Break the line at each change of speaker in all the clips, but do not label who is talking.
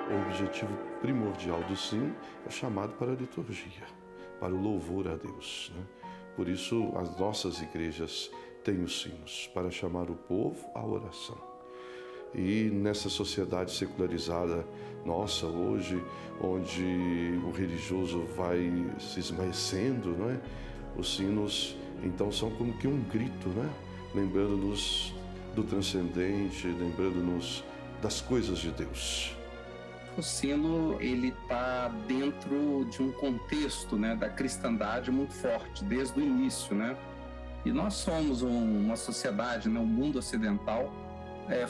o objetivo primordial do sino é chamado para a liturgia, para o louvor a Deus, né? Por isso, as nossas igrejas têm os sinos, para chamar o povo à oração. E nessa sociedade secularizada nossa hoje, onde o religioso vai se esmaecendo, não é? Os sinos, então, são como que um grito, né? Lembrando-nos do transcendente, lembrando-nos das coisas de Deus.
O sino, ele está dentro de um contexto, né, da cristandade muito forte, desde o início, né? E nós somos uma sociedade, né, um mundo ocidental,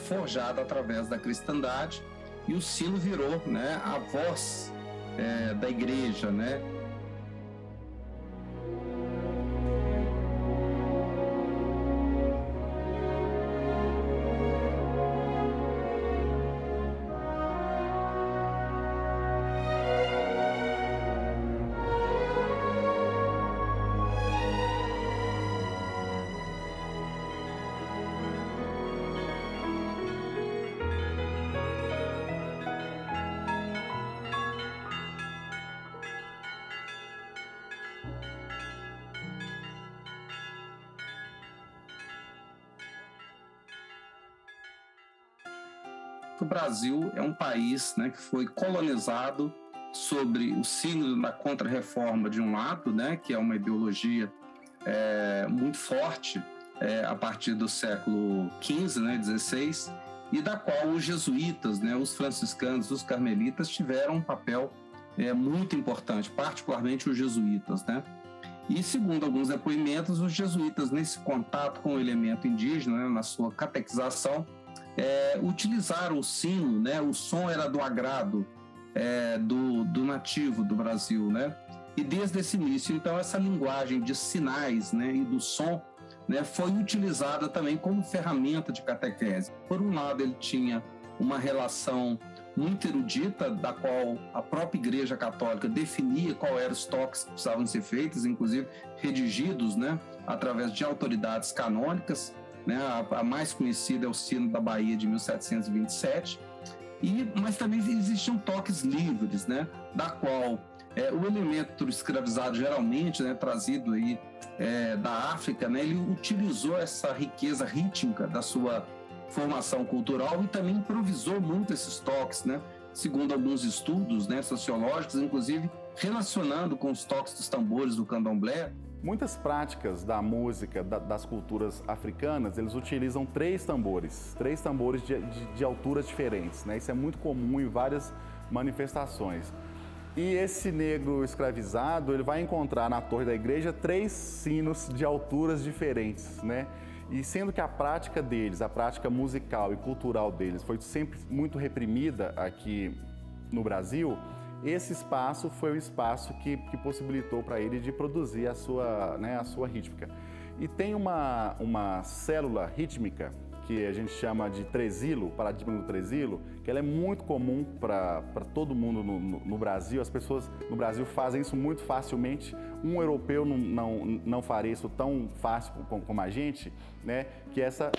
forjado através da cristandade, e o sino virou, né, a voz da igreja, né? O Brasil é um país, né, que foi colonizado sobre o signo da Contra-Reforma de um lado, né, que é uma ideologia muito forte a partir do século XV, né, XVI, e da qual os jesuítas, né, os franciscanos, os carmelitas tiveram um papel muito importante, particularmente os jesuítas, né? E segundo alguns depoimentos, os jesuítas, nesse contato com o elemento indígena, né, na sua catequização, utilizaram o sino, né? O som era do agrado do nativo do Brasil, né? E desde esse início, então, essa linguagem de sinais, né, e do som, né, foi utilizada também como ferramenta de catequese. Por um lado, ele tinha uma relação muito erudita, da qual a própria Igreja Católica definia qual eram os toques que precisavam ser feitos, inclusive redigidos, né, através de autoridades canônicas, né? A mais conhecida é o Sino da Bahia de 1727, mas também existiam toques livres, né, da qual o elemento escravizado, geralmente, né, trazido aí, da África, né, ele utilizou essa riqueza rítmica da sua formação cultural e também improvisou muito esses toques, né, segundo alguns estudos, né, sociológicos, inclusive relacionando com os toques dos tambores do candomblé.
Muitas práticas da música das culturas africanas, eles utilizam três tambores de alturas diferentes, né? Isso é muito comum em várias manifestações. E esse negro escravizado, ele vai encontrar na torre da igreja três sinos de alturas diferentes, né? E sendo que a prática deles, a prática musical e cultural deles foi sempre muito reprimida aqui no Brasil, esse espaço foi o espaço que possibilitou para ele de produzir a sua rítmica. E tem uma célula rítmica que a gente chama de tresilo, paradigma do tresilo, que ela é muito comum para todo mundo no Brasil. As pessoas no Brasil fazem isso muito facilmente. Um europeu não faria isso tão fácil como a gente, né? Que é essa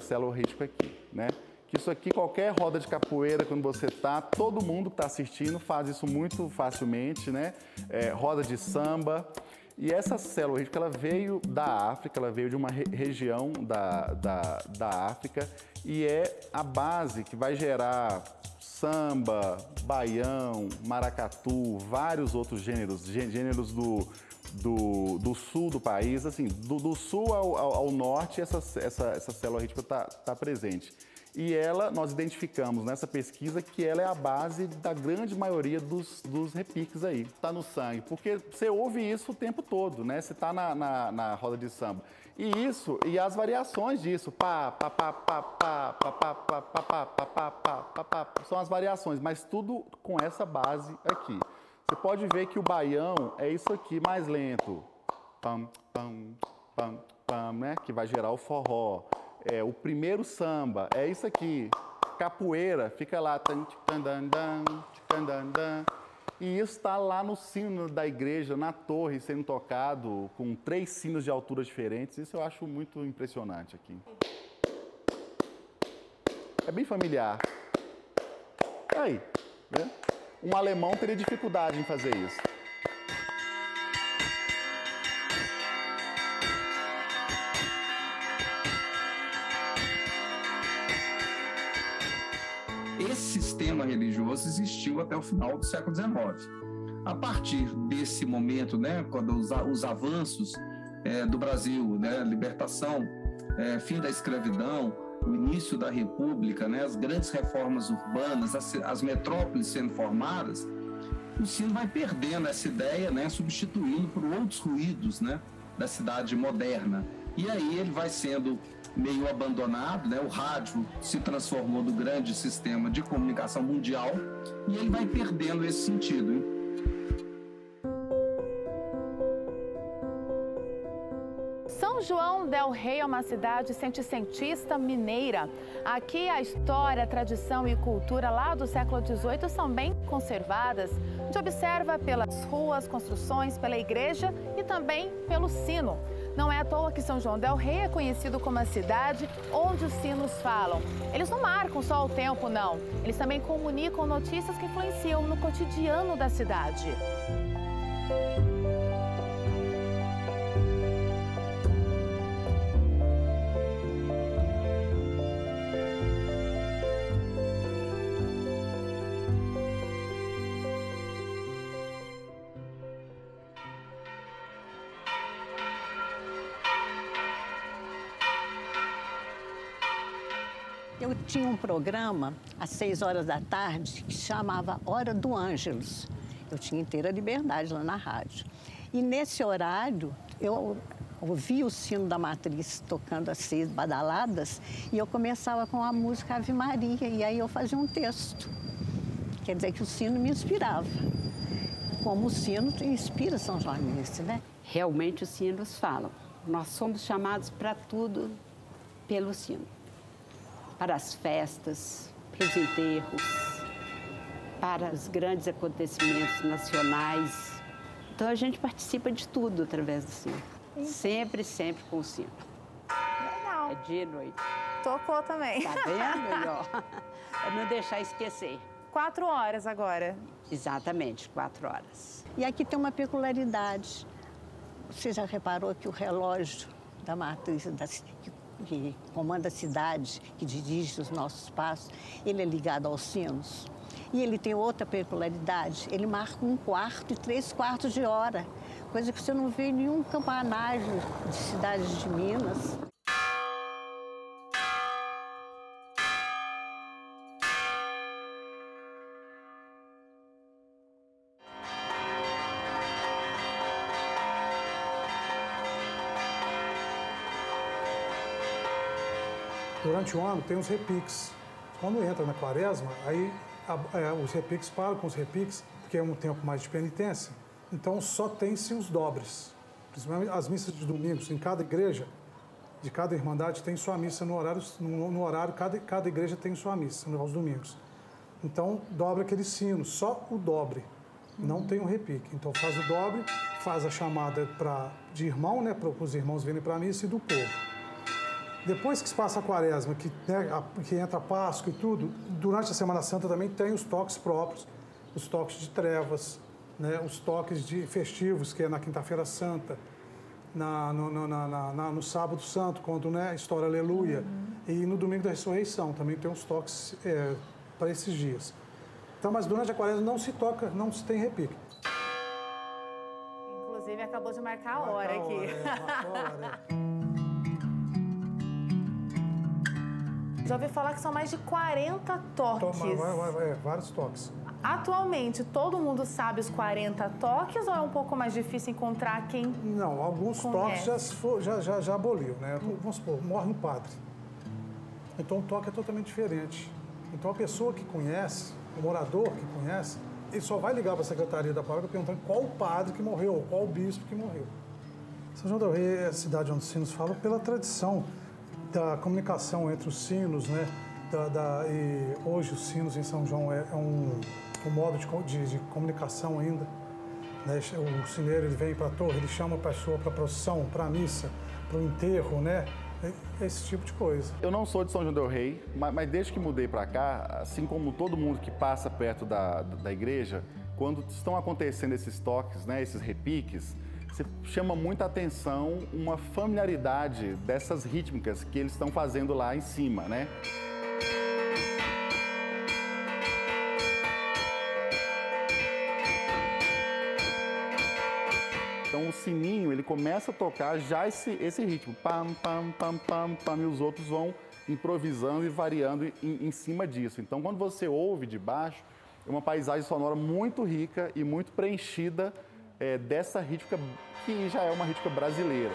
célula rítmica aqui, né? Que isso aqui, qualquer roda de capoeira, quando você tá, todo mundo que está assistindo faz isso muito facilmente, né? Roda de samba. E essa célula rítmica, ela veio da África, ela veio de uma região da África e é a base que vai gerar samba, baião, maracatu, vários outros gêneros do sul do país, assim, do sul ao norte, essa célula rítmica tá presente. E nós identificamos nessa pesquisa que ela é a base da grande maioria dos repiques aí. Está no sangue, porque você ouve isso o tempo todo, né? Você está na roda de samba. E as variações disso, pá, pá, pá, pá, pá, pá, pá, pá, pá, pá, pá, pá, pá, pá, pá, são as variações, mas tudo com essa base aqui. Você pode ver que o baião é isso aqui mais lento. Pam, pam, pam, pam, né? Que vai gerar o forró. O primeiro samba é isso aqui. Capoeira fica lá. E isso está lá no sino da igreja, na torre, sendo tocado com 3 sinos de alturas diferentes. Isso eu acho muito impressionante aqui. É bem familiar. Aí, né? Um alemão teria dificuldade em fazer isso.
Esse sistema religioso existiu até o final do século XIX. A partir desse momento, né, quando os avanços do Brasil, né, libertação, fim da escravidão, o início da República, né, as grandes reformas urbanas, as metrópoles sendo formadas, o sino vai perdendo essa ideia, né, substituindo por outros ruídos, né, da cidade moderna. E aí ele vai sendo meio abandonado, né? O rádio se transformou no grande sistema de comunicação mundial e ele vai perdendo esse sentido, hein?
São João del Rei é uma cidade seiscentista mineira. Aqui a história, a tradição e cultura lá do século XVIII são bem conservadas. A gente observa pelas ruas, construções, pela igreja e também pelo sino. Não é à toa que São João del Rei é conhecido como a cidade onde os sinos falam. Eles não marcam só o tempo, não. Eles também comunicam notícias que influenciam no cotidiano da cidade.
Eu tinha um programa às 6 horas da tarde que chamava Hora do Ângelus. Eu tinha inteira liberdade lá na rádio. E nesse horário, eu ouvia o sino da matriz tocando as 6 badaladas e eu começava com a música Ave Maria. E aí eu fazia um texto. Quer dizer que o sino me inspirava. Como o sino inspira São Joanense, né?
Realmente os sinos falam. Nós somos chamados para tudo pelo sino. Para as festas, para os enterros, para os grandes acontecimentos nacionais. Então a gente participa de tudo através do sino. Sempre, sempre com o sino.
Legal.
É dia e noite.
Tocou também.
Tá vendo? Melhor. Para não deixar esquecer.
4 horas agora.
Exatamente, 4 horas.
E aqui tem uma peculiaridade. Você já reparou que o relógio da matriz que comanda a cidade, que dirige os nossos passos, ele é ligado aos sinos. E ele tem outra peculiaridade, ele marca 1/4 e 3/4 de hora, coisa que você não vê em nenhum campanário de cidades de Minas.
Durante o ano tem os repiques. Quando entra na quaresma, aí os repiques param com os repiques, porque é um tempo mais de penitência. Então só tem-se os dobres. Principalmente as missas de domingos. Em cada igreja, de cada irmandade, tem sua missa no horário cada igreja tem sua missa, aos domingos. Então dobra aquele sino, só o dobre. Não tem um repique. Então faz o dobre, faz a chamada de irmão, né, para os irmãos virem para a missa e do povo. Depois que se passa a quaresma, que entra a Páscoa e tudo, durante a Semana Santa também tem os toques próprios, os toques de trevas, né, os toques de festivos, que é na Quinta-feira Santa, no Sábado Santo, quando, né, estoura Aleluia, e no Domingo da Ressurreição também tem uns toques para esses dias. Então, mas durante a quaresma não se toca, não se tem repique.
Inclusive, acabou de marcar a hora aqui.
Marcou a hora,
Já ouvi falar que são mais de 40 toques.
Vários toques.
Atualmente, todo mundo sabe os 40 toques ou é um pouco mais difícil encontrar quem
Não, alguns
conhece?
toques já aboliu, né? Vamos supor, morre um padre. Então o toque é totalmente diferente. Então a pessoa que conhece, o morador que conhece, ele só vai ligar para a secretaria da paróquia perguntando qual o padre que morreu, qual o bispo que morreu. São João del Rei é a cidade onde os sinos falam pela tradição da comunicação entre os sinos, né? E hoje os sinos em São João é um modo de comunicação ainda. Né? O sineiro ele vem para a torre, ele chama a pessoa para a procissão, para a missa, para o enterro, né? esse tipo de coisa.
Eu não sou de São João del Rei, mas desde que mudei para cá, assim como todo mundo que passa perto da igreja, quando estão acontecendo esses toques, né, esses repiques, você chama muita atenção uma familiaridade dessas rítmicas que eles estão fazendo lá em cima, né? Então o sininho, ele começa a tocar já esse ritmo, pam, pam, pam, pam, pam, e os outros vão improvisando e variando em cima disso. Então quando você ouve de baixo, é uma paisagem sonora muito rica e muito preenchida dessa rítmica, que já é uma rítmica brasileira.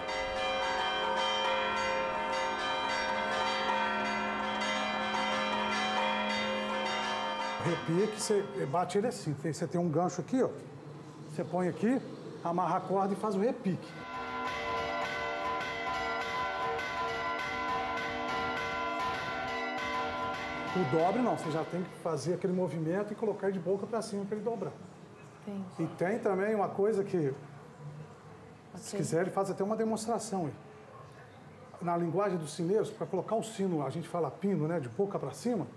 O repique, você bate ele assim, você tem um gancho aqui, ó, você põe aqui, amarra a corda e faz o repique. O dobre não, você já tem que fazer aquele movimento e colocar ele de boca para cima para ele dobrar.
Entendi.
E tem também uma coisa que, se quiser, ele faz até uma demonstração. Na linguagem dos sineiros, para colocar o sino, a gente fala pino, né, de boca para cima,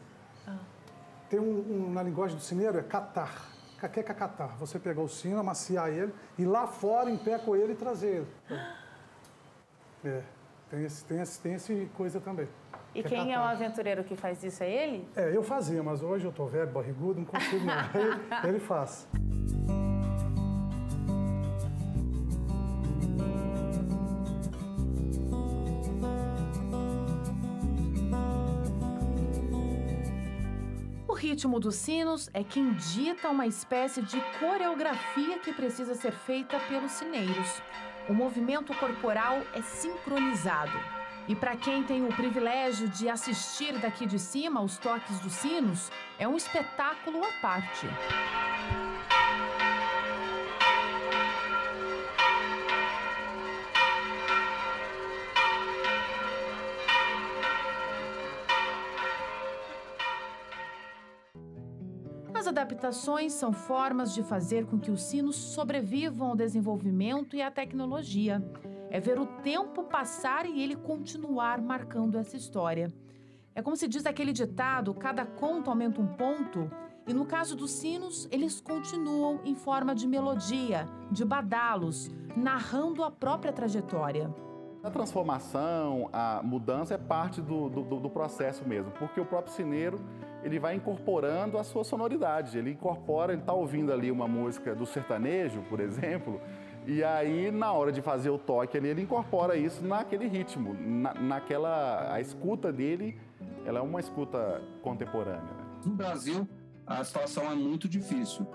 tem na linguagem do sineiro, é catar. O que é catar? Você pegar o sino, amaciar ele, e lá fora, em pé com ele e trazer ele. Tem esse coisa também.
E quem é o aventureiro que faz isso, é ele?
Eu fazia, mas hoje eu tô velho, barrigudo, não consigo não. Ele faz.
O ritmo dos sinos é quem dita uma espécie de coreografia que precisa ser feita pelos sineiros. O movimento corporal é sincronizado. E para quem tem o privilégio de assistir daqui de cima os toques dos sinos, é um espetáculo à parte. As adaptações são formas de fazer com que os sinos sobrevivam ao desenvolvimento e à tecnologia. É ver o tempo passar e ele continuar marcando essa história. É como se diz aquele ditado, cada conto aumenta um ponto. E no caso dos sinos, eles continuam em forma de melodia, de badalos, narrando a própria trajetória.
A transformação, a mudança é parte do processo mesmo, porque o próprio sineiro, ele vai incorporando a sua sonoridade. Ele está ouvindo ali uma música do sertanejo, por exemplo, e aí, na hora de fazer o toque ali, ele incorpora isso naquele ritmo, a escuta dele, ela é uma escuta contemporânea. Né?
No Brasil, a situação é muito difícil.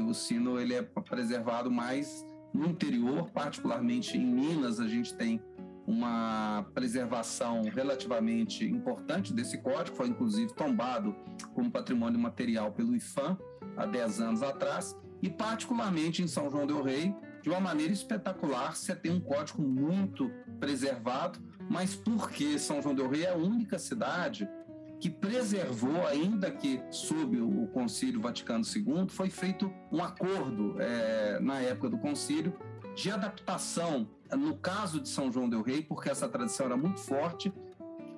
O sino é preservado mais no interior, particularmente em Minas, a gente tem uma preservação relativamente importante desse código, foi inclusive tombado como patrimônio material pelo IPHAN há 10 anos atrás, e particularmente em São João del Rei, de uma maneira espetacular, você tem um código muito preservado, mas porque São João del Rei é a única cidade que preservou, ainda que sob o Concílio Vaticano II, foi feito um acordo na época do concílio de adaptação, no caso de São João del Rei, porque essa tradição era muito forte,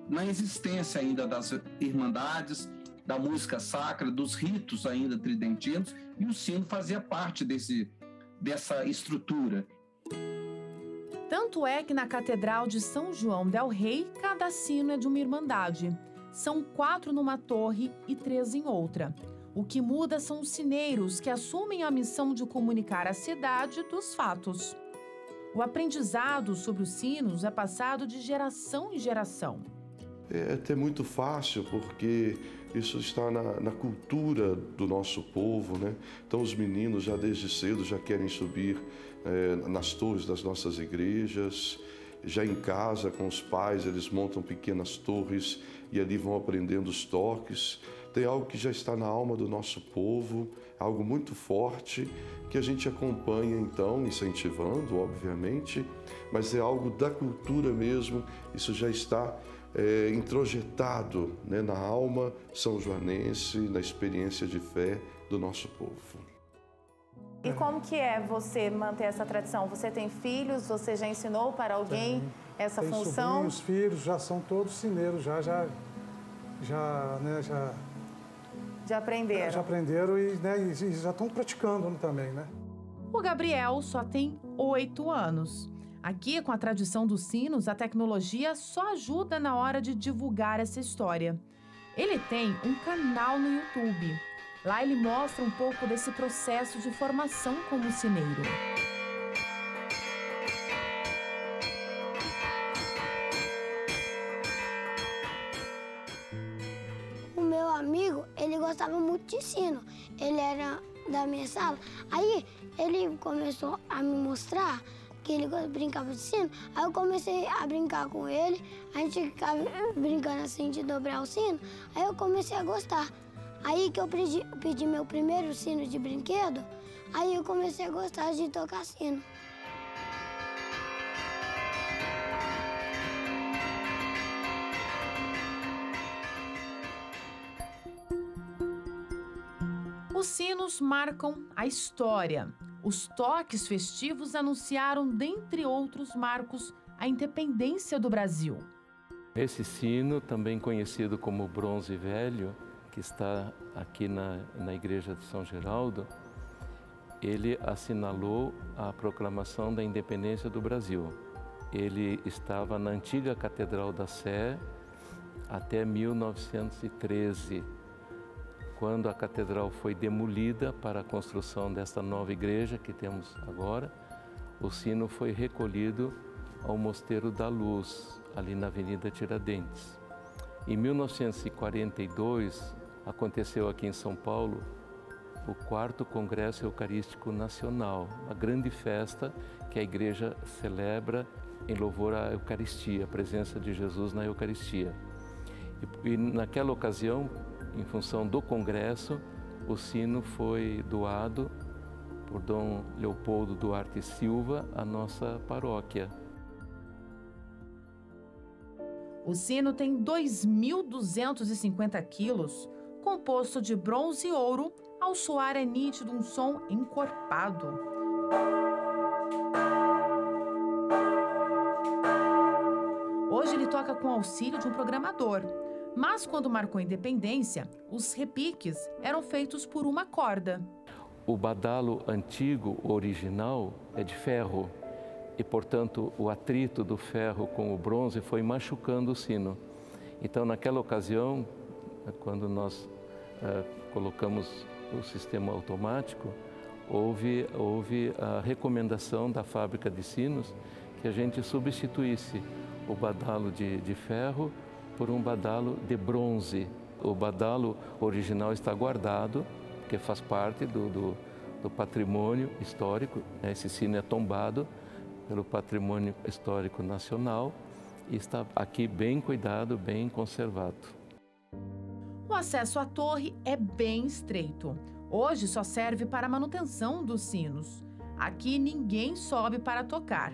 na existência ainda das irmandades, da música sacra, dos ritos ainda tridentinos, e o sino fazia parte dessa estrutura.
Tanto é que na Catedral de São João del Rei, cada sino é de uma irmandade. São 4 numa torre e 3 em outra. O que muda são os sineiros, que assumem a missão de comunicar à cidade dos fatos. O aprendizado sobre os sinos é passado de geração em geração.
É até muito fácil, porque isso está na cultura do nosso povo, né? Então os meninos já desde cedo já querem subir nas torres das nossas igrejas, já em casa com os pais eles montam pequenas torres e ali vão aprendendo os toques. Tem algo que já está na alma do nosso povo, algo muito forte, que a gente acompanha então, incentivando, obviamente, mas é algo da cultura mesmo, isso já está introjetado, né, na alma são-joanense, na experiência de fé do nosso povo.
E como que é você manter essa tradição? Você tem filhos? Você já ensinou para alguém? essa
tem
função.
Sobrinhos, filhos, já são todos sineiros, já
aprenderam.
Já aprenderam e já estão praticando também, né?
O Gabriel só tem 8 anos. Aqui, com a tradição dos sinos, a tecnologia só ajuda na hora de divulgar essa história. Ele tem um canal no YouTube. Lá ele mostra um pouco desse processo de formação como sineiro.
O meu amigo, ele gostava muito de sino. Ele era da minha sala. Aí ele começou a me mostrar que ele brincava de sino. Aí eu comecei a brincar com ele. A gente ficava brincando assim de dobrar o sino. Aí eu comecei a gostar. Aí que eu pedi meu primeiro sino de brinquedo, aí eu comecei a gostar de tocar sino.
Os sinos marcam a história. Os toques festivos anunciaram, dentre outros marcos, a independência do Brasil.
Esse sino, também conhecido como bronze velho, que está aqui na igreja de São Geraldo, ele assinalou a proclamação da independência do Brasil. Ele estava na antiga Catedral da Sé até 1913, quando a catedral foi demolida para a construção desta nova igreja que temos agora. O sino foi recolhido ao Mosteiro da Luz, ali na Avenida Tiradentes. Em 1942, aconteceu aqui em São Paulo o 4º Congresso Eucarístico Nacional, uma grande festa que a igreja celebra em louvor à Eucaristia, a presença de Jesus na Eucaristia. E naquela ocasião, em função do congresso, o sino foi doado por Dom Leopoldo Duarte Silva à nossa paróquia.
O sino tem 2.250 quilos, composto de bronze e ouro. Ao soar é nítido um som encorpado. Hoje ele toca com auxílio de um programador. Mas quando marcou a independência, os repiques eram feitos por uma corda.
O badalo antigo, original, é de ferro. E, portanto, o atrito do ferro com o bronze foi machucando o sino. Então, naquela ocasião, quando nós colocamos o sistema automático, houve a recomendação da fábrica de sinos que a gente substituísse o badalo de ferro por um badalo de bronze. O badalo original está guardado, porque faz parte do patrimônio histórico. Esse sino é tombado pelo Patrimônio Histórico Nacional e está aqui bem cuidado, bem conservado.
O acesso à torre é bem estreito. Hoje só serve para a manutenção dos sinos. Aqui ninguém sobe para tocar.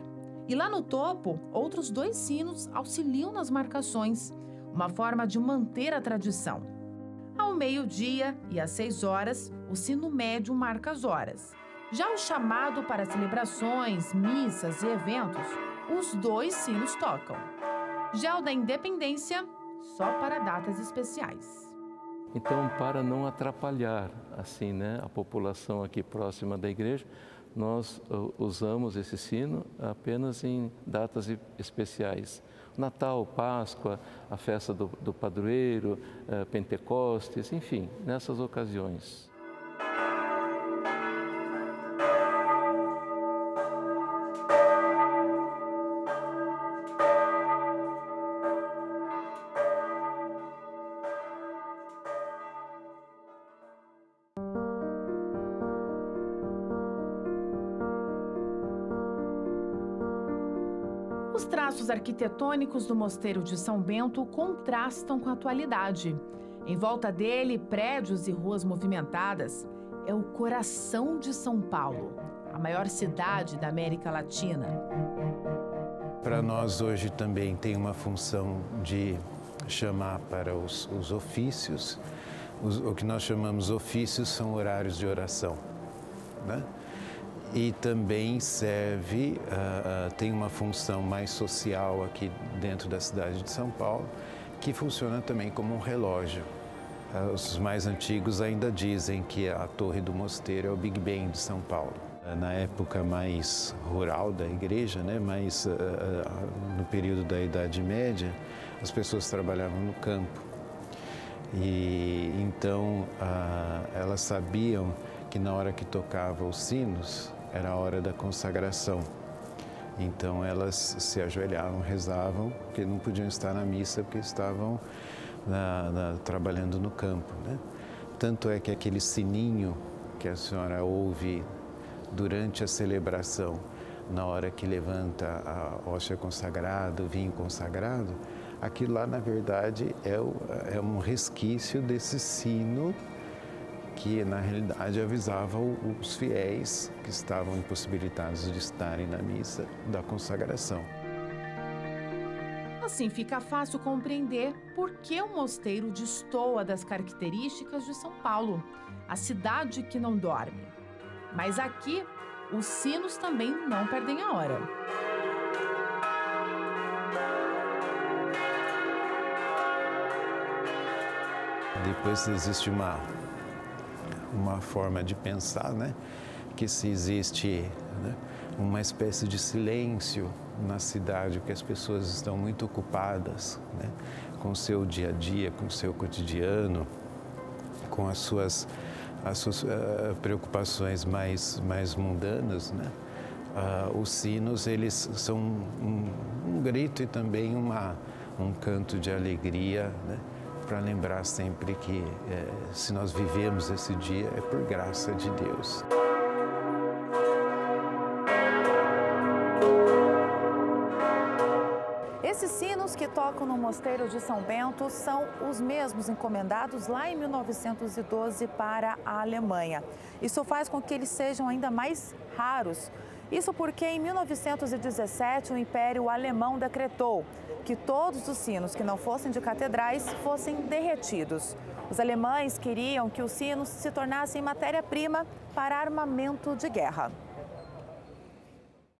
E lá no topo, outros 2 sinos auxiliam nas marcações, uma forma de manter a tradição. Ao meio-dia e às 6 horas, o sino médio marca as horas. Já o chamado para celebrações, missas e eventos, os 2 sinos tocam. Já o da independência, só para datas especiais.
Então, para não atrapalhar assim, né, a população aqui próxima da igreja, nós usamos esse sino apenas em datas especiais. Natal, Páscoa, a festa do padroeiro, Pentecostes, enfim, nessas ocasiões.
Os traços arquitetônicos do Mosteiro de São Bento contrastam com a atualidade. Em volta dele, prédios e ruas movimentadas. É o coração de São Paulo, a maior cidade da América Latina.
Para nós hoje também tem uma função de chamar para os ofícios. O que nós chamamos ofícios são horários de oração, né? e também serve, tem uma função mais social aqui dentro da cidade de São Paulo, que funciona também como um relógio. Os mais antigos ainda dizem que a Torre do Mosteiro é o Big Ben de São Paulo. Na época mais rural da igreja, né, mais no período da Idade Média, as pessoas trabalhavam no campo. E então elas sabiam que na hora que tocavam os sinos era a hora da consagração. Então elas se ajoelhavam, rezavam, porque não podiam estar na missa porque estavam trabalhando no campo, né? Tanto é que aquele sininho que a senhora ouve durante a celebração, na hora que levanta a hóstia consagrada, o vinho consagrado, aquilo lá, na verdade, é um resquício desse sino que, na realidade, avisava os fiéis que estavam impossibilitados de estarem na missa da consagração.
Assim fica fácil compreender por que o mosteiro destoa das características de São Paulo, a cidade que não dorme. Mas aqui, os sinos também não perdem a hora.
Depois existe uma forma de pensar, né? Que se existe, né, uma espécie de silêncio na cidade, porque as pessoas estão muito ocupadas, né, com o seu dia a dia, com o seu cotidiano, com as suas preocupações mais mundanas, né? Os sinos, eles são um grito e também um canto de alegria, né? Para lembrar sempre que se nós vivemos esse dia é por graça de Deus.
Esses sinos que tocam no Mosteiro de São Bento são os mesmos encomendados lá em 1912 para a Alemanha. Isso faz com que eles sejam ainda mais raros. Isso porque em 1917 o Império Alemão decretou que todos os sinos que não fossem de catedrais fossem derretidos. Os alemães queriam que os sinos se tornassem matéria-prima para armamento de guerra.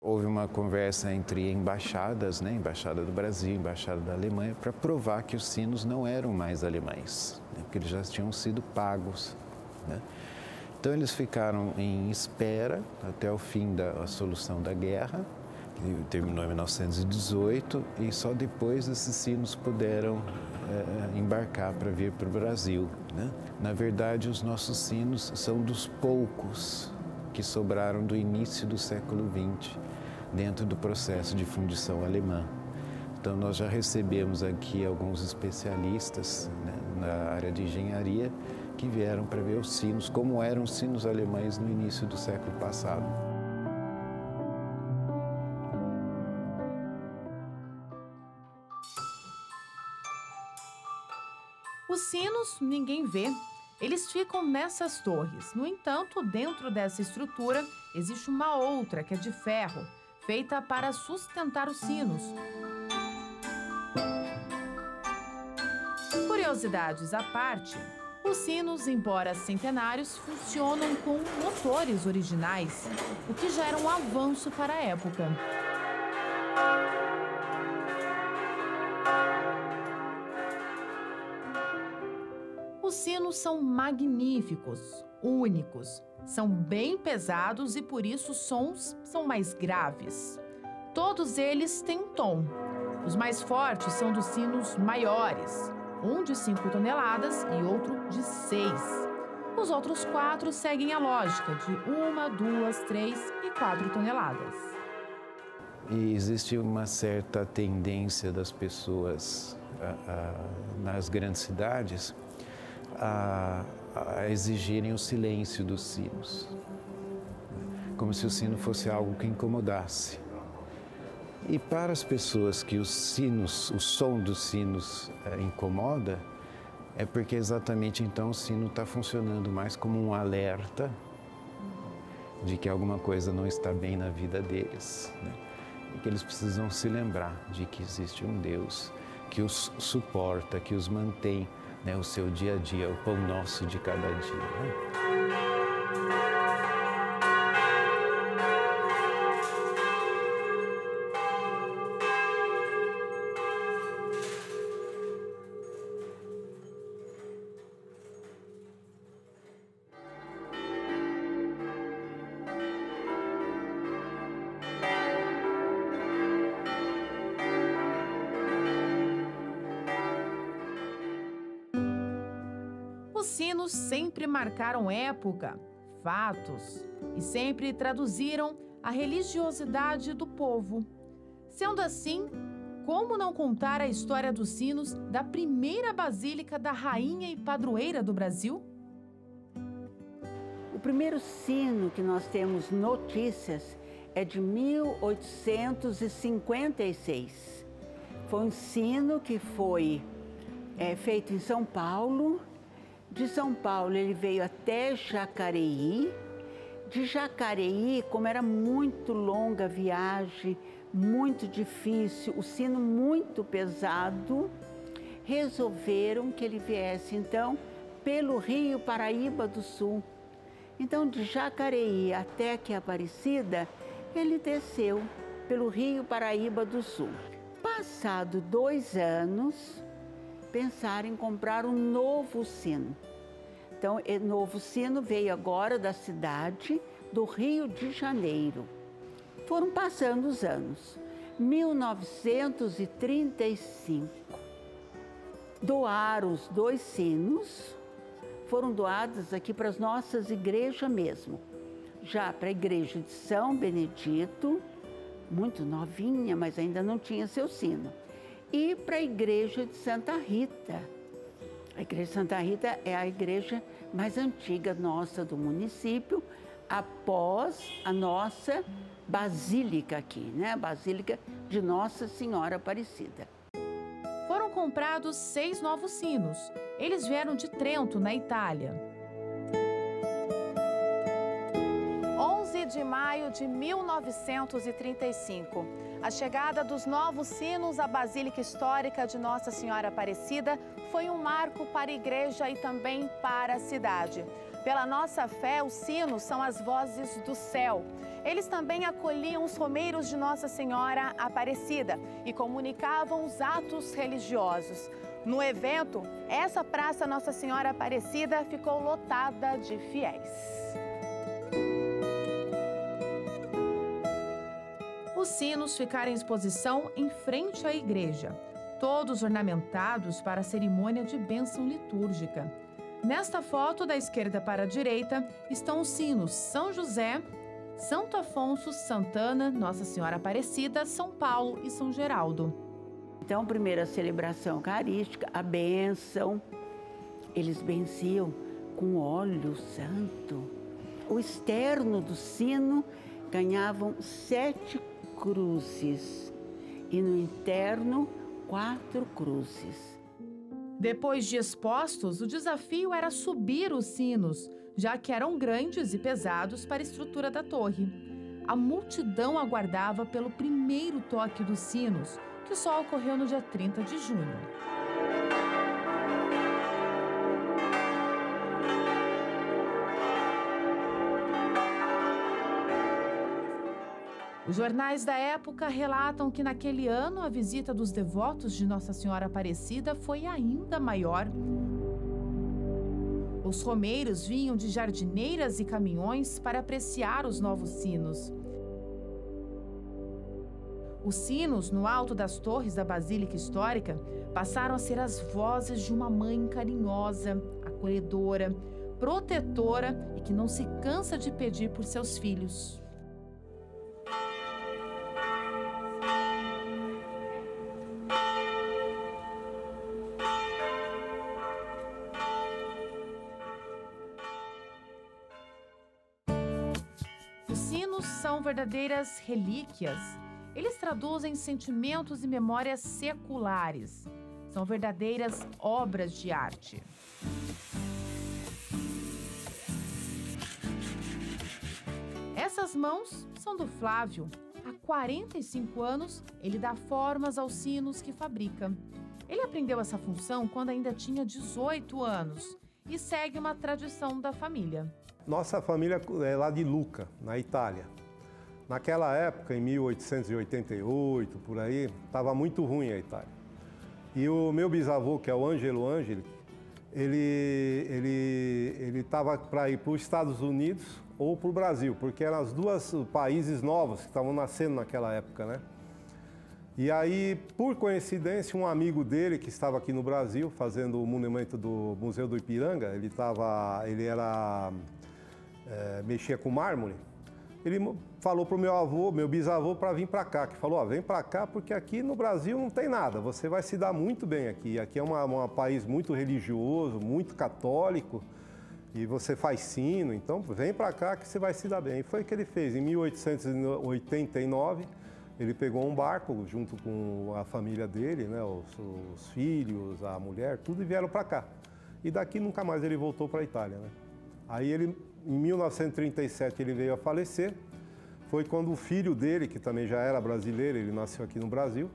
Houve uma conversa entre embaixadas, né, Embaixada do Brasil, Embaixada da Alemanha, para provar que os sinos não eram mais alemães, né, porque eles já tinham sido pagos, né? Então eles ficaram em espera até o fim da solução da guerra, que terminou em 1918, e só depois esses sinos puderam embarcar para vir para o Brasil, né? Na verdade, os nossos sinos são dos poucos que sobraram do início do século XX, dentro do processo de fundição alemã. Então, nós já recebemos aqui alguns especialistas, né, na área de engenharia que vieram para ver os sinos, como eram os sinos alemães no início do século passado.
Os sinos ninguém vê. Eles ficam nessas torres. No entanto, dentro dessa estrutura, existe uma outra que é de ferro, feita para sustentar os sinos. Curiosidades à parte, os sinos, embora centenários, funcionam com motores originais, o que gera um avanço para a época. Os sinos são magníficos, únicos, são bem pesados e por isso os sons são mais graves. Todos eles têm um tom. Os mais fortes são dos sinos maiores, um de 5 toneladas e outro de 6. Os outros 4 seguem a lógica de 1, 2, 3 e 4 toneladas.
E existe uma certa tendência das pessoas nas grandes cidades a exigirem o silêncio dos sinos, como se o sino fosse algo que incomodasse. E para as pessoas que os sinos, o som dos sinos incomoda, é porque exatamente então o sino está funcionando mais como um alerta de que alguma coisa não está bem na vida deles, né? E que eles precisam se lembrar de que existe um Deus que os suporta, que os mantém, né, o seu dia a dia, o pão nosso de cada dia, né?
Os sinos sempre marcaram época, fatos e sempre traduziram a religiosidade do povo. Sendo assim, como não contar a história dos sinos da primeira basílica da rainha e padroeira do Brasil?
O primeiro sino que nós temos notícias é de 1856. Foi um sino que foi feito em São Paulo. De São Paulo ele veio até Jacareí. De Jacareí, como era muito longa a viagem, muito difícil, o sino muito pesado, resolveram que ele viesse, então, pelo Rio Paraíba do Sul. Então, de Jacareí até aqui Aparecida, ele desceu pelo Rio Paraíba do Sul. Passado 2 anos, pensaram em comprar um novo sino. Então, o novo sino veio agora da cidade do Rio de Janeiro. Foram passando os anos. 1935, doaram os 2 sinos, foram doados aqui para as nossas igrejas mesmo. Já para a igreja de São Benedito, muito novinha, mas ainda não tinha seu sino. E para a igreja de Santa Rita. A igreja de Santa Rita é a igreja mais antiga nossa do município, após a nossa basílica aqui, né? A Basílica de Nossa Senhora Aparecida.
Foram comprados 6 novos sinos. Eles vieram de Trento, na Itália.
11 de maio de 1935. A chegada dos novos sinos à Basílica Histórica de Nossa Senhora Aparecida foi um marco para a igreja e também para a cidade. Pela nossa fé, os sinos são as vozes do céu. Eles também acolhiam os romeiros de Nossa Senhora Aparecida e comunicavam os atos religiosos. No evento, essa Praça Nossa Senhora Aparecida ficou lotada de fiéis.
Os sinos ficaram em exposição em frente à igreja, todos ornamentados para a cerimônia de bênção litúrgica. Nesta foto, da esquerda para a direita, estão os sinos São José, Santo Afonso, Santana, Nossa Senhora Aparecida, São Paulo e São Geraldo.
Então, primeira celebração eucarística, a bênção, eles benziam com óleo santo. O externo do sino ganhavam 7 cruzes e no interno 4 cruzes.
Depois de expostos, o desafio era subir os sinos, já que eram grandes e pesados para a estrutura da torre. A multidão aguardava pelo primeiro toque dos sinos, que só ocorreu no dia 30 de junho. Os jornais da época relatam que naquele ano a visita dos devotos de Nossa Senhora Aparecida foi ainda maior. Os romeiros vinham de jardineiras e caminhões para apreciar os novos sinos. Os sinos, no alto das torres da Basílica Histórica, passaram a ser as vozes de uma mãe carinhosa, acolhedora, protetora e que não se cansa de pedir por seus filhos. Os sinos são verdadeiras relíquias. Eles traduzem sentimentos e memórias seculares. São verdadeiras obras de arte. Essas mãos são do Flávio. Há 45 anos, ele dá formas aos sinos que fabrica. Ele aprendeu essa função quando ainda tinha 18 anos e segue uma tradição da família.
Nossa família é lá de Lucca, na Itália. Naquela época, em 1888, por aí, estava muito ruim a Itália. E o meu bisavô, que é o Angelo Angeli, ele estava para ir para os Estados Unidos ou para o Brasil, porque eram os 2 países novos que estavam nascendo naquela época, né? E aí, por coincidência, um amigo dele que estava aqui no Brasil, fazendo o monumento do Museu do Ipiranga, mexia com mármore, ele falou para o meu bisavô, para vir para cá, que falou, ó, vem para cá porque aqui no Brasil não tem nada, você vai se dar muito bem aqui. Aqui é um país muito religioso, muito católico, e você faz sino, então vem para cá que você vai se dar bem. E foi o que ele fez. Em 1889, ele pegou um barco junto com a família dele, né, os filhos, a mulher, tudo, e vieram para cá. E daqui nunca mais ele voltou para a Itália, né? Aí ele, em 1937, ele veio a falecer. Foi quando o filho dele, que também já era brasileiro, ele nasceu aqui no Brasil,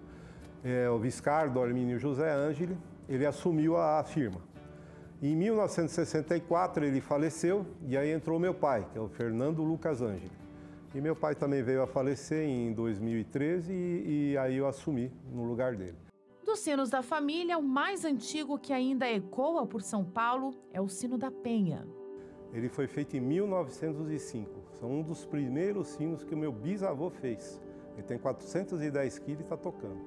o Viscardo Arminio José Angeli, ele assumiu a firma. Em 1964 ele faleceu e aí entrou meu pai, que é o Fernando Lucas Angeli. E meu pai também veio a falecer em 2013 e aí eu assumi no lugar dele.
Dos sinos da família, o mais antigo que ainda ecoa por São Paulo é o sino da Penha.
Ele foi feito em 1905. São um dos primeiros sinos que o meu bisavô fez. Ele tem 410 quilos e está tocando.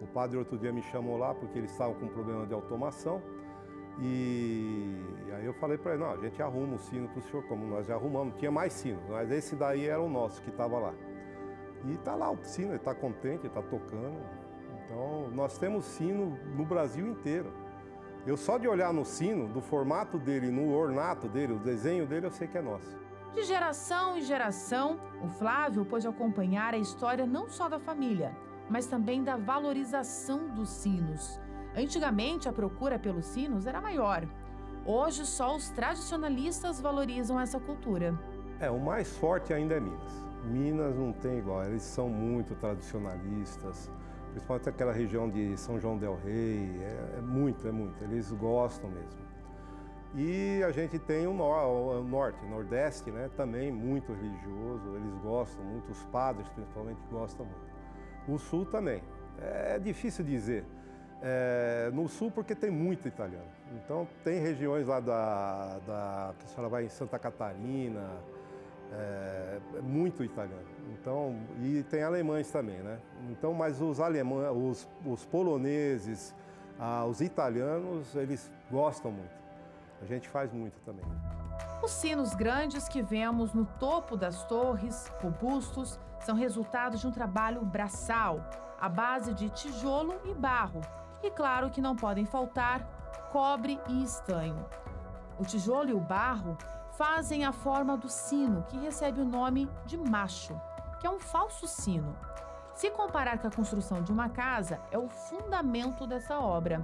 O padre outro dia me chamou lá porque eles estavam com problema de automação. E aí eu falei para ele, não, a gente arruma o sino para o senhor, como nós já arrumamos, tinha mais sinos, mas esse daí era o nosso que estava lá. E está lá o sino, ele está contente, ele está tocando. Então, nós temos sino no Brasil inteiro. Eu só de olhar no sino, do formato dele, no ornato dele, o desenho dele, eu sei que é nosso.
De geração em geração, o Flávio pôde acompanhar a história não só da família, mas também da valorização dos sinos. Antigamente, a procura pelos sinos era maior. Hoje, só os tradicionalistas valorizam essa cultura.
O mais forte ainda é Minas. Minas não tem igual, eles são muito tradicionalistas, principalmente aquela região de São João del Rei, é muito, eles gostam mesmo. E a gente tem o norte, nordeste, né, também muito religioso, eles gostam muito, os padres principalmente gostam muito. O sul também, é difícil dizer. No sul porque tem muito italiano. Então tem regiões lá que a senhora vai em Santa Catarina, muito italiano. Então, e tem alemães também, né? Então, mas os alemães, os poloneses, os italianos, eles gostam muito. A gente faz muito também.
Os sinos grandes que vemos no topo das torres, robustos, são resultado de um trabalho braçal, à base de tijolo e barro. E claro que não podem faltar cobre e estanho. O tijolo e o barro fazem a forma do sino, que recebe o nome de macho, que é um falso sino. Se comparar com a construção de uma casa, é o fundamento dessa obra.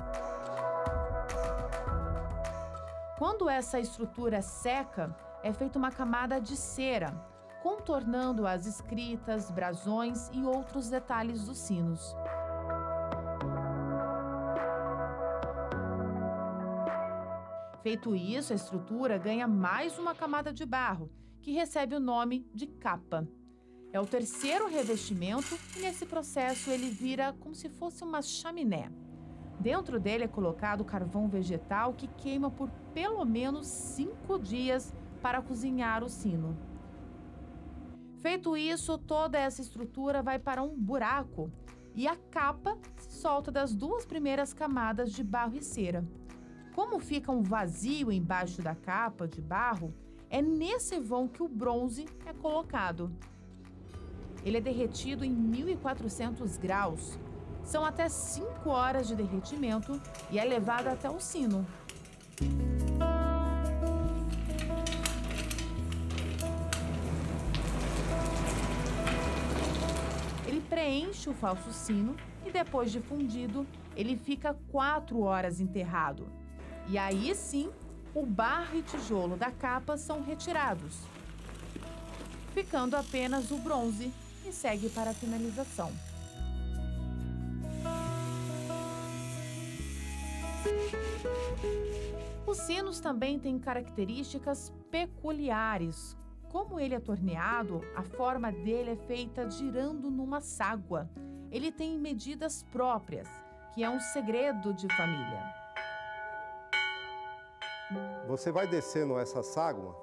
Quando essa estrutura seca, é feita uma camada de cera, contornando as escritas, brasões e outros detalhes dos sinos. Feito isso, a estrutura ganha mais uma camada de barro, que recebe o nome de capa. É o terceiro revestimento e nesse processo ele vira como se fosse uma chaminé. Dentro dele é colocado carvão vegetal que queima por pelo menos 5 dias para cozinhar o sino. Feito isso, toda essa estrutura vai para um buraco e a capa se solta das 2 primeiras camadas de barro e cera. Como fica um vazio embaixo da capa de barro, é nesse vão que o bronze é colocado. Ele é derretido em 1400 graus. São até 5 horas de derretimento e é levado até o sino. Ele preenche o falso sino e depois de fundido, ele fica 4 horas enterrado. E aí sim, o barro e tijolo da capa são retirados, ficando apenas o bronze e segue para a finalização. Os sinos também têm características peculiares. Como ele é torneado, a forma dele é feita girando numa ságua. Ele tem medidas próprias, que é um segredo de família.
Você vai descendo essa ságua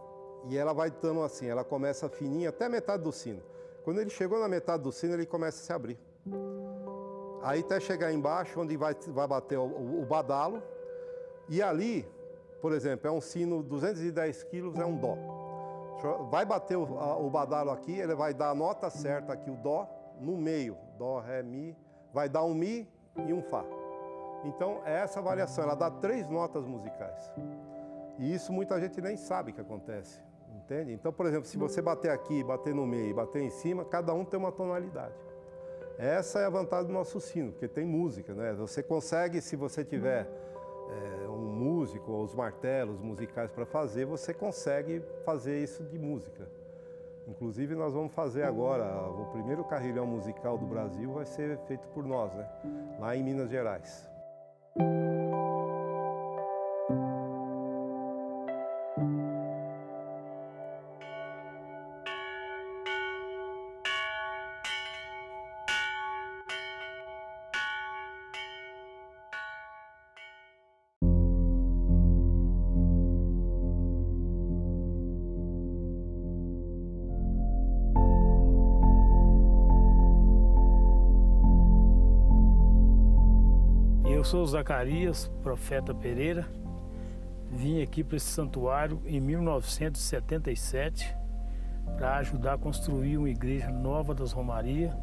e ela vai dando assim, ela começa fininha até a metade do sino. Quando ele chegou na metade do sino, ele começa a se abrir. aí até chegar embaixo, onde vai bater o badalo, e ali, por exemplo, é um sino 210 quilos, é um dó. Vai bater o badalo aqui, ele vai dar a nota certa aqui, o dó, no meio, dó, ré, mi, vai dar um mi e um fá. Então, é essa variação, ela dá 3 notas musicais. E isso muita gente nem sabe que acontece, entende? Então, por exemplo, se você bater aqui, bater no meio e bater em cima, cada um tem uma tonalidade. Essa é a vantagem do nosso sino, porque tem música, né? Você consegue, se você tiver um músico, ou os martelos musicais para fazer, você consegue fazer isso de música. Inclusive, nós vamos fazer agora, o primeiro carrilhão musical do Brasil vai ser feito por nós, né? Lá em Minas Gerais.
Eu sou Zacarias, profeta Pereira, vim aqui para esse santuário em 1977 para ajudar a construir uma igreja nova das Romarias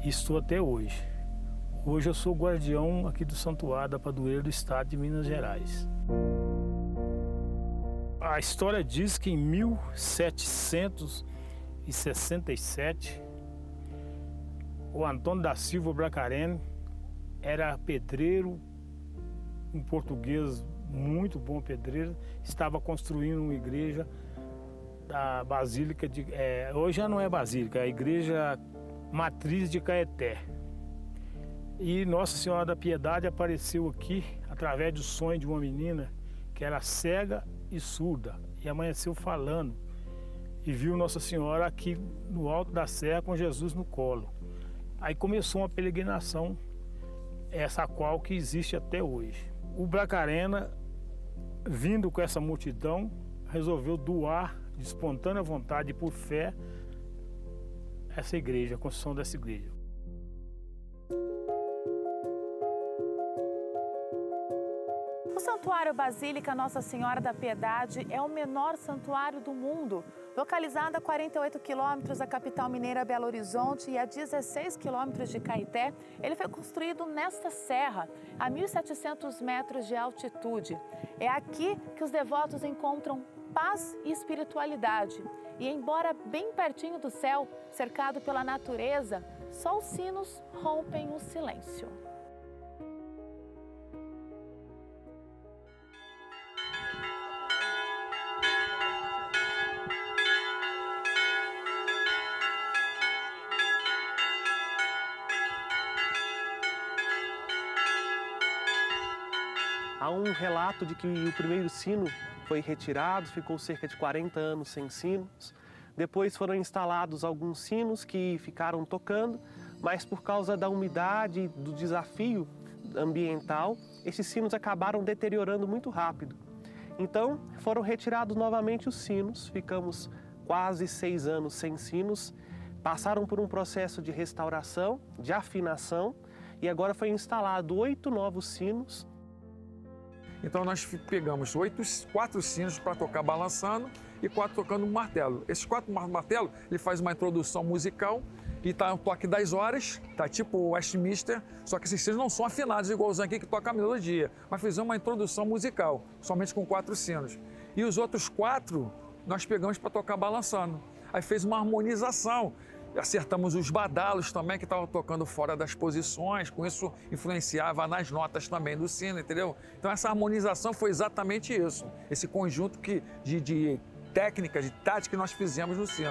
e estou até hoje. Hoje eu sou guardião aqui do santuário da Padroeira do Estado de Minas Gerais. A história diz que em 1767 o Antônio da Silva Bracarene era pedreiro, um português muito bom pedreiro, estava construindo uma igreja da Basílica de... hoje já não é Basílica, é a Igreja Matriz de Caeté. E Nossa Senhora da Piedade apareceu aqui através do sonho de uma menina que era cega e surda e amanheceu falando e viu Nossa Senhora aqui no alto da serra com Jesus no colo. Aí começou uma peregrinação, essa qual que existe até hoje. O Bracarena, vindo com essa multidão, resolveu doar de espontânea vontade e por fé essa igreja, a construção dessa igreja.
O Santuário Basílica Nossa Senhora da Piedade é o menor santuário do mundo, localizado a 48 quilômetros da capital mineira Belo Horizonte e a 16 quilômetros de Caeté. Ele foi construído nesta serra, a 1.700 metros de altitude. É aqui que os devotos encontram paz e espiritualidade. E embora bem pertinho do céu, cercado pela natureza, só os sinos rompem o silêncio.
Há um relato de que o primeiro sino foi retirado, ficou cerca de 40 anos sem sinos. Depois foram instalados alguns sinos que ficaram tocando, mas por causa da umidade e do desafio ambiental, esses sinos acabaram deteriorando muito rápido. Então, foram retirados novamente os sinos, ficamos quase 6 anos sem sinos, passaram por um processo de restauração, de afinação, e agora foi instalado 8 novos sinos.
Então nós pegamos 4 sinos para tocar balançando e 4 tocando martelo. Esses 4 martelos, ele faz uma introdução musical e tá no toque das horas, tá tipo Westminster, só que esses sinos não são afinados igualzinho aqui que toca a melodia, mas fizemos uma introdução musical, somente com 4 sinos. E os outros 4 nós pegamos para tocar balançando. Aí fez uma harmonização. Acertamos os badalos também, que estavam tocando fora das posições, com isso influenciava nas notas também do sino, entendeu? Então essa harmonização foi exatamente isso, esse conjunto de técnicas, de táticas que nós fizemos no sino.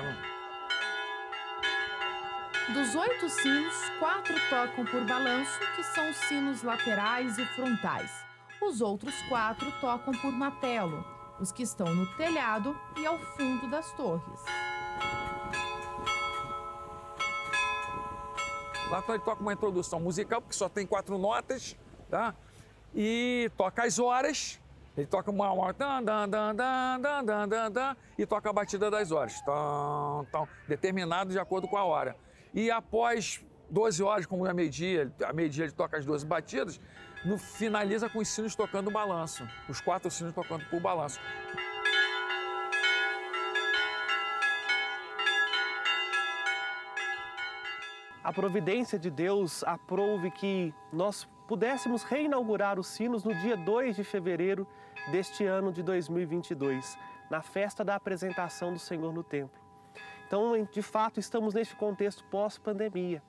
Dos 8 sinos, 4 tocam por balanço, que são os sinos laterais e frontais. Os outros 4 tocam por martelo, os que estão no telhado e ao fundo das torres.
Lá ele toca uma introdução musical, porque só tem 4 notas, tá? E toca as horas, ele toca uma hora, e toca a batida das horas, determinado de acordo com a hora. E após 12 horas, como é meio-dia ele toca as 12 batidas, finaliza com os sinos tocando o balanço, os 4 sinos tocando por balanço.
A providência de Deus aprove que nós pudéssemos reinaugurar os sinos no dia 2 de fevereiro deste ano de 2022, na festa da apresentação do Senhor no templo. Então, de fato, estamos neste contexto pós-pandemia.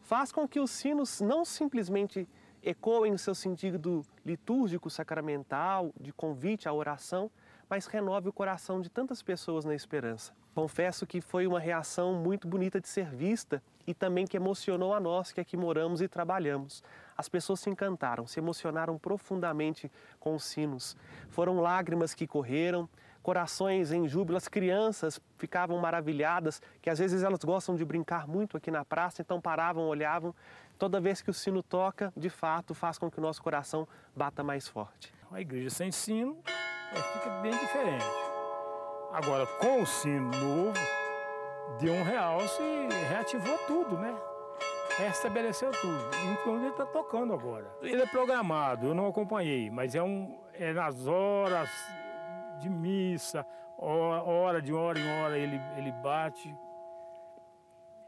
Faz com que os sinos não simplesmente ecoem no seu sentido litúrgico, sacramental, de convite à oração, mas renove o coração de tantas pessoas na esperança. Confesso que foi uma reação muito bonita de ser vista e também que emocionou a nós que aqui moramos e trabalhamos. As pessoas se encantaram, se emocionaram profundamente com os sinos. Foram lágrimas que correram, corações em júbilo, as crianças ficavam maravilhadas, que às vezes elas gostam de brincar muito aqui na praça, então paravam, olhavam. Toda vez que o sino toca, de fato, faz com que o nosso coração bata mais forte.
A igreja sem sino fica bem diferente. Agora, com o sino novo, deu um realce e reativou tudo, né? Restabeleceu tudo. Inclusive ele está tocando agora. Ele é programado, eu não acompanhei, mas é nas horas de missa, hora em hora ele bate.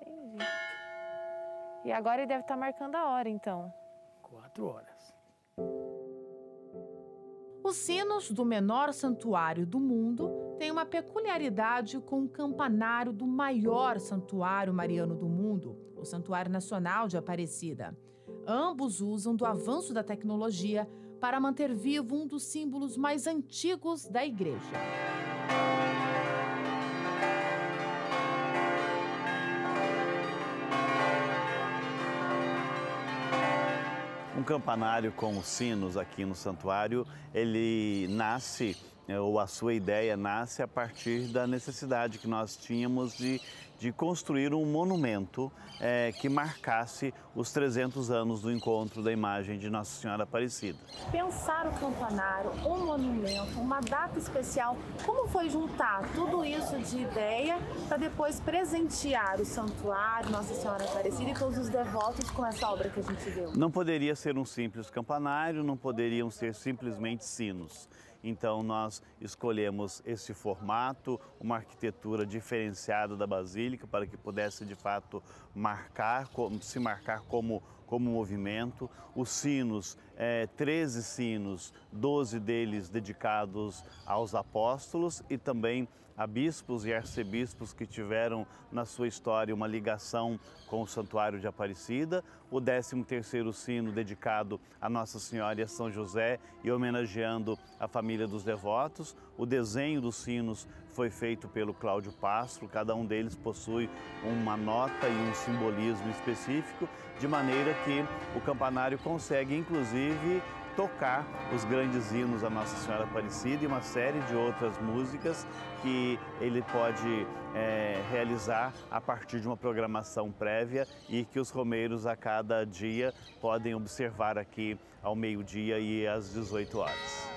Entendi. E agora ele deve estar marcando a hora, então.
4 horas.
Os sinos do menor santuário do mundo têm uma peculiaridade com o campanário do maior santuário mariano do mundo, o Santuário Nacional de Aparecida. Ambos usam do avanço da tecnologia para manter vivo um dos símbolos mais antigos da igreja.
Um campanário com os sinos aqui no santuário, ele nasce, ou a sua ideia nasce a partir da necessidade que nós tínhamos de construir um monumento que marcasse os 300 anos do encontro da imagem de Nossa Senhora Aparecida.
Pensar o campanário, um monumento, uma data especial, como foi juntar tudo isso de ideia para depois presentear o santuário, Nossa Senhora Aparecida e todos os devotos com essa obra que a gente viu?
Não poderia ser um simples campanário, não poderiam ser simplesmente sinos. Então nós escolhemos esse formato, uma arquitetura diferenciada da Basílica para que pudesse de fato se marcar como movimento. Os sinos, 13 sinos, 12 deles dedicados aos apóstolos e também a bispos e arcebispos que tiveram na sua história uma ligação com o Santuário de Aparecida, o 13º sino dedicado a Nossa Senhora e a São José e homenageando a família dos devotos. O desenho dos sinos foi feito pelo Cláudio Pastro, cada um deles possui uma nota e um simbolismo específico, de maneira que o campanário consegue, inclusive, tocar os grandes hinos a Nossa Senhora Aparecida e uma série de outras músicas que ele pode realizar a partir de uma programação prévia e que os romeiros a cada dia podem observar aqui ao meio-dia e às 18 horas.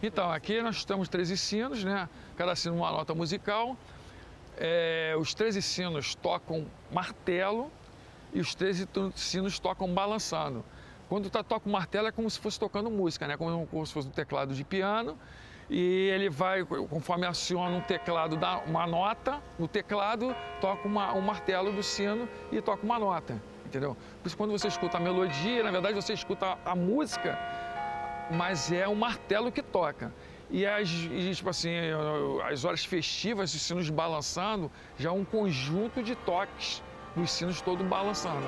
Então, aqui nós temos 13 sinos, né? Cada sino uma nota musical. Os 13 sinos tocam martelo e os 13 sinos tocam balançando. Quando toca o martelo é como se fosse tocando música, né? Como se fosse um teclado de piano. E ele vai, conforme aciona um teclado, dá uma nota no teclado, toca um martelo do sino e toca uma nota, entendeu? Por isso, quando você escuta a melodia, na verdade você escuta a música, mas é o martelo que toca. E tipo assim, as horas festivas, os sinos balançando, já é um conjunto de toques, os sinos todos balançando.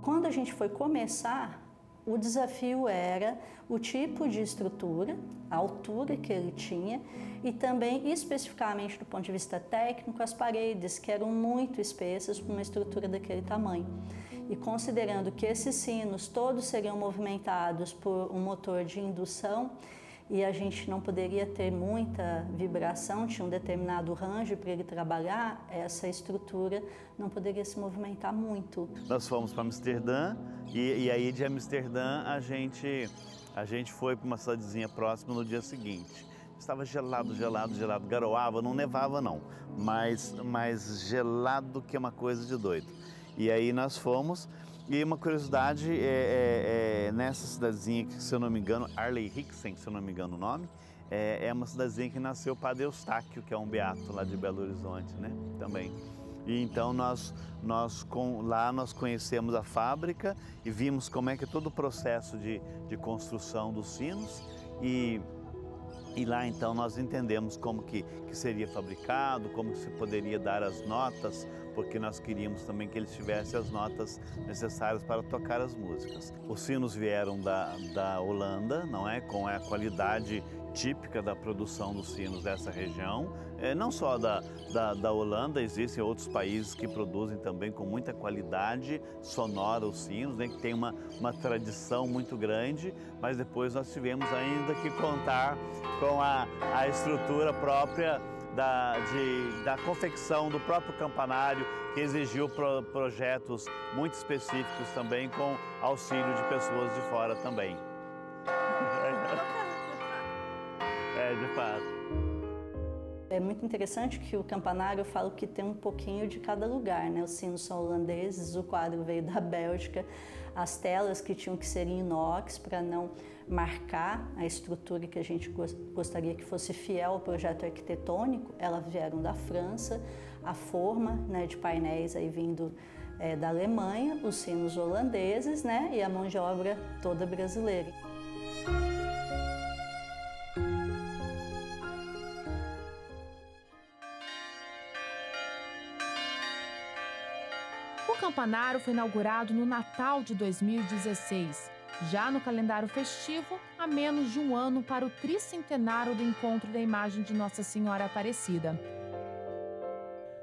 Quando a gente foi começar, o desafio era o tipo de estrutura, a altura que ele tinha e também, especificamente do ponto de vista técnico, as paredes, que eram muito espessas para uma estrutura daquele tamanho. E considerando que esses sinos todos seriam movimentados por um motor de indução, e a gente não poderia ter muita vibração, tinha um determinado range para ele trabalhar, essa estrutura não poderia se movimentar muito.
Nós fomos para Amsterdã e aí de Amsterdã a gente foi para uma cidadezinha próxima no dia seguinte. Estava gelado, garoava, não nevava não, mas gelado que é uma coisa de doido. E aí nós fomos. E uma curiosidade, nessa cidadezinha que, se eu não me engano, Arley-Hixen, se eu não me engano o nome, é uma cidadezinha que nasceu o Padre Eustáquio, que é um beato lá de Belo Horizonte, né, também. E então lá nós conhecemos a fábrica e vimos como é que é todo o processo de construção dos sinos e lá então nós entendemos como que seria fabricado, como que se poderia dar as notas, porque nós queríamos também que eles tivessem as notas necessárias para tocar as músicas. Os sinos vieram da Holanda, não é? Com a qualidade típica da produção dos sinos dessa região. Não só da Holanda, existem outros países que produzem também com muita qualidade sonora os sinos, né? Que tem uma tradição muito grande, mas depois nós tivemos ainda que contar com a estrutura própria da confecção do próprio campanário, que exigiu projetos muito específicos também, com auxílio de pessoas de fora também. De fato.
É muito interessante que o campanário, eu falo que tem um pouquinho de cada lugar, né? Os sinos são holandeses, o quadro veio da Bélgica, as telas que tinham que ser em inox para não marcar a estrutura que a gente gostaria que fosse fiel ao projeto arquitetônico, elas vieram da França, a forma, né, de painéis aí vindo da Alemanha, os sinos holandeses, né, e a mão de obra toda brasileira.
O campanário foi inaugurado no Natal de 2016. Já no calendário festivo, há menos de um ano para o tricentenário do encontro da imagem de Nossa Senhora Aparecida.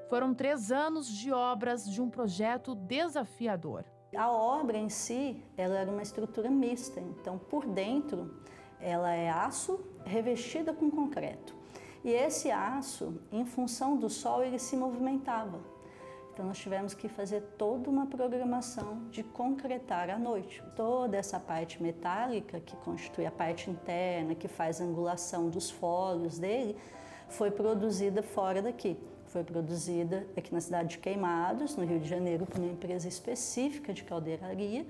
Foram 3 anos de obras de um projeto desafiador.
A obra em si, ela era uma estrutura mista, então por dentro ela é aço revestida com concreto. E esse aço, em função do sol, ele se movimentava. Então nós tivemos que fazer toda uma programação de concretar à noite. Toda essa parte metálica, que constitui a parte interna, que faz a angulação dos folhos dele, foi produzida fora daqui. Foi produzida aqui na cidade de Queimados, no Rio de Janeiro, por uma empresa específica de caldeiraria.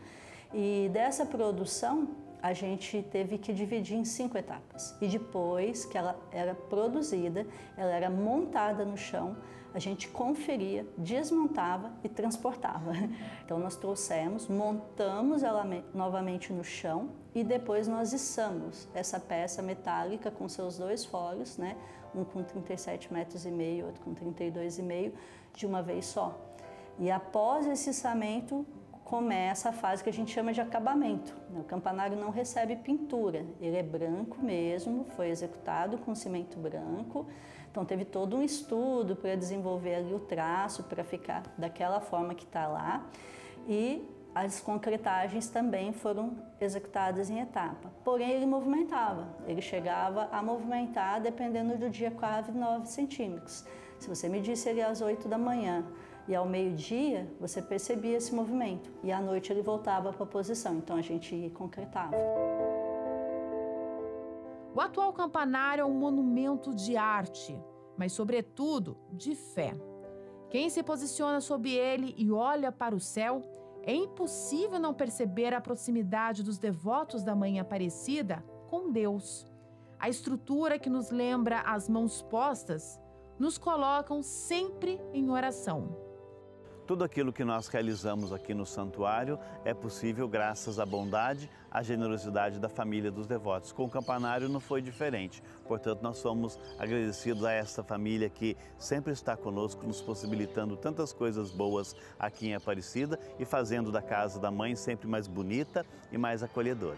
E dessa produção, a gente teve que dividir em 5 etapas. E depois que ela era produzida, ela era montada no chão, a gente conferia, desmontava e transportava. Então nós trouxemos, montamos ela novamente no chão e depois nós içamos essa peça metálica com seus 2 folhos, né? Um com 37,5 metros, outro com 32,5, de uma vez só. E após esse içamento, começa a fase que a gente chama de acabamento. O campanário não recebe pintura, ele é branco mesmo, foi executado com cimento branco, então teve todo um estudo para desenvolver ali o traço, para ficar daquela forma que está lá, e as concretagens também foram executadas em etapa. Porém, ele movimentava, ele chegava a movimentar dependendo do dia quase 9 centímetros. Se você medisse ele às 8 da manhã, e ao meio-dia você percebia esse movimento e à noite ele voltava para a posição, então a gente concretava.
O atual campanário é um monumento de arte, mas sobretudo de fé. Quem se posiciona sob ele e olha para o céu, é impossível não perceber a proximidade dos devotos da Mãe Aparecida com Deus. A estrutura que nos lembra as mãos postas nos colocam sempre em oração.
Tudo aquilo que nós realizamos aqui no santuário é possível graças à bondade, à generosidade da família dos devotos. Com o campanário não foi diferente. Portanto, nós somos agradecidos a esta família que sempre está conosco, nos possibilitando tantas coisas boas aqui em Aparecida e fazendo da casa da mãe sempre mais bonita e mais acolhedora.